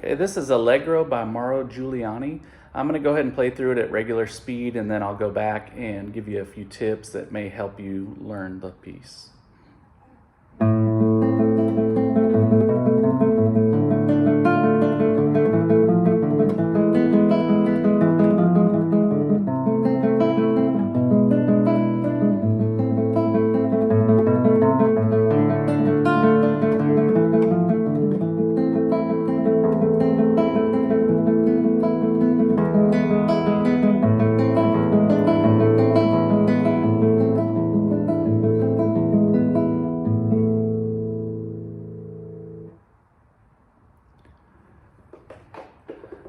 Okay, this is Allegro by Mauro Giuliani. I'm going to go ahead and play through it at regular speed, and then I'll go back and give you a few tips that may help you learn the piece.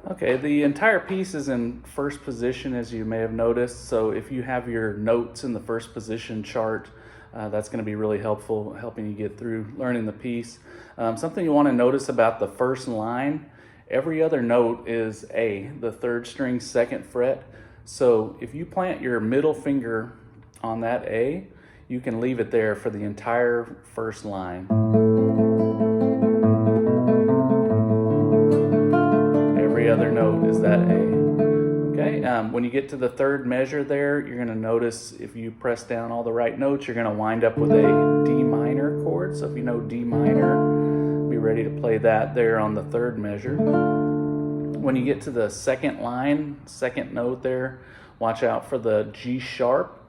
Okay, the entire piece is in first position, as you may have noticed. So if you have your notes in the first position chart, that's going to be really helpful, helping you get through learning the piece. Something you want to notice about the first line, every other note is A, the third string, second fret. So if you plant your middle finger on that A, you can leave it there for the entire first line. Every other note is that A. Okay, when you get to the third measure there, you're going to notice if you press down all the right notes, you're going to wind up with a D minor chord. So if you know D minor, be ready to play that there on the third measure. When you get to the second line, second note there, watch out for the G sharp.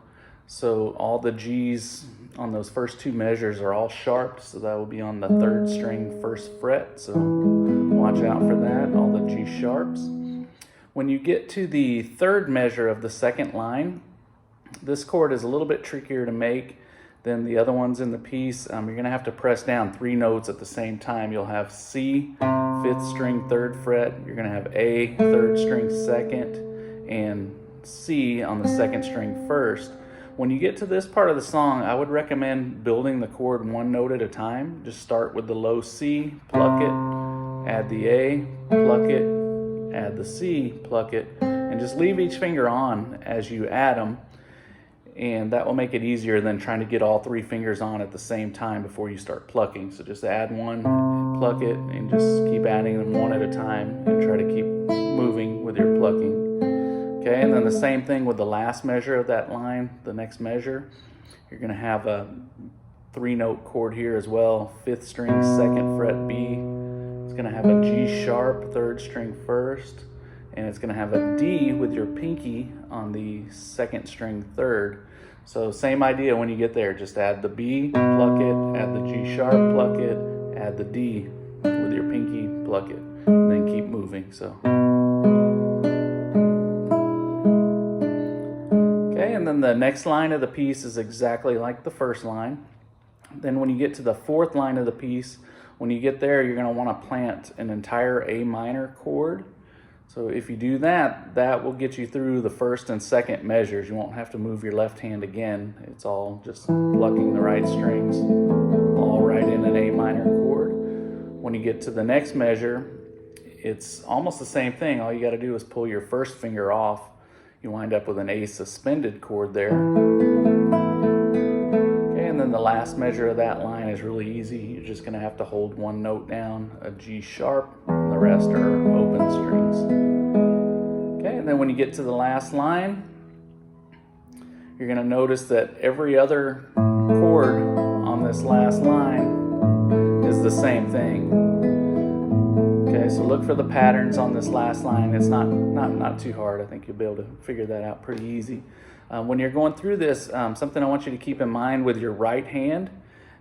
So all the G's on those first two measures are all sharp, so that will be on the third string, first fret. So watch out for that, all the G sharps. When you get to the third measure of the second line, this chord is a little bit trickier to make than the other ones in the piece. You're going to have to press down three notes at the same time. You'll have C, fifth string, third fret. You're going to have A, third string, second, and C on the second string, first. When you get to this part of the song, I would recommend building the chord one note at a time. Just start with the low C, pluck it, add the A, pluck it, add the C, pluck it, and just leave each finger on as you add them. And that will make it easier than trying to get all three fingers on at the same time before you start plucking. So just add one, pluck it, and just keep adding them one at a time and try to keep moving with your plucking. Okay, and then the same thing with the last measure of that line, the next measure. You're going to have a three-note chord here as well. Fifth string, second fret B. It's going to have a G sharp, third string, first. And it's going to have a D with your pinky on the second string, third. So same idea when you get there. Just add the B, pluck it, add the G sharp, pluck it, add the D with your pinky, pluck it, and then keep moving. So. And then the next line of the piece is exactly like the first line. Then when you get to the fourth line of the piece, when you get there, you're going to want to plant an entire A minor chord. So if you do that, that will get you through the first and second measures. You won't have to move your left hand again. It's all just plucking the right strings, all right in an A minor chord. When you get to the next measure, it's almost the same thing. All you got to do is pull your first finger off. You wind up with an A suspended chord there. Okay, and then the last measure of that line is really easy. You're just going to have to hold one note down, a G sharp, and the rest are open strings. Okay, and then when you get to the last line, you're going to notice that every other chord on this last line is the same thing. Okay, so look for the patterns on this last line. It's not too hard. I think you'll be able to figure that out pretty easy. When you're going through this, something I want you to keep in mind with your right hand,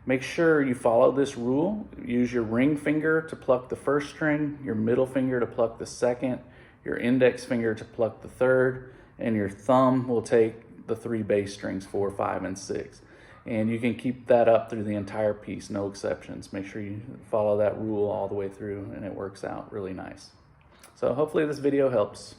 make sure you follow this rule. Use your ring finger to pluck the first string, your middle finger to pluck the second, your index finger to pluck the third, and your thumb will take the three bass strings, 4, 5, and 6. And you can keep that up through the entire piece, no exceptions. Make sure you follow that rule all the way through, and it works out really nice. So hopefully this video helps.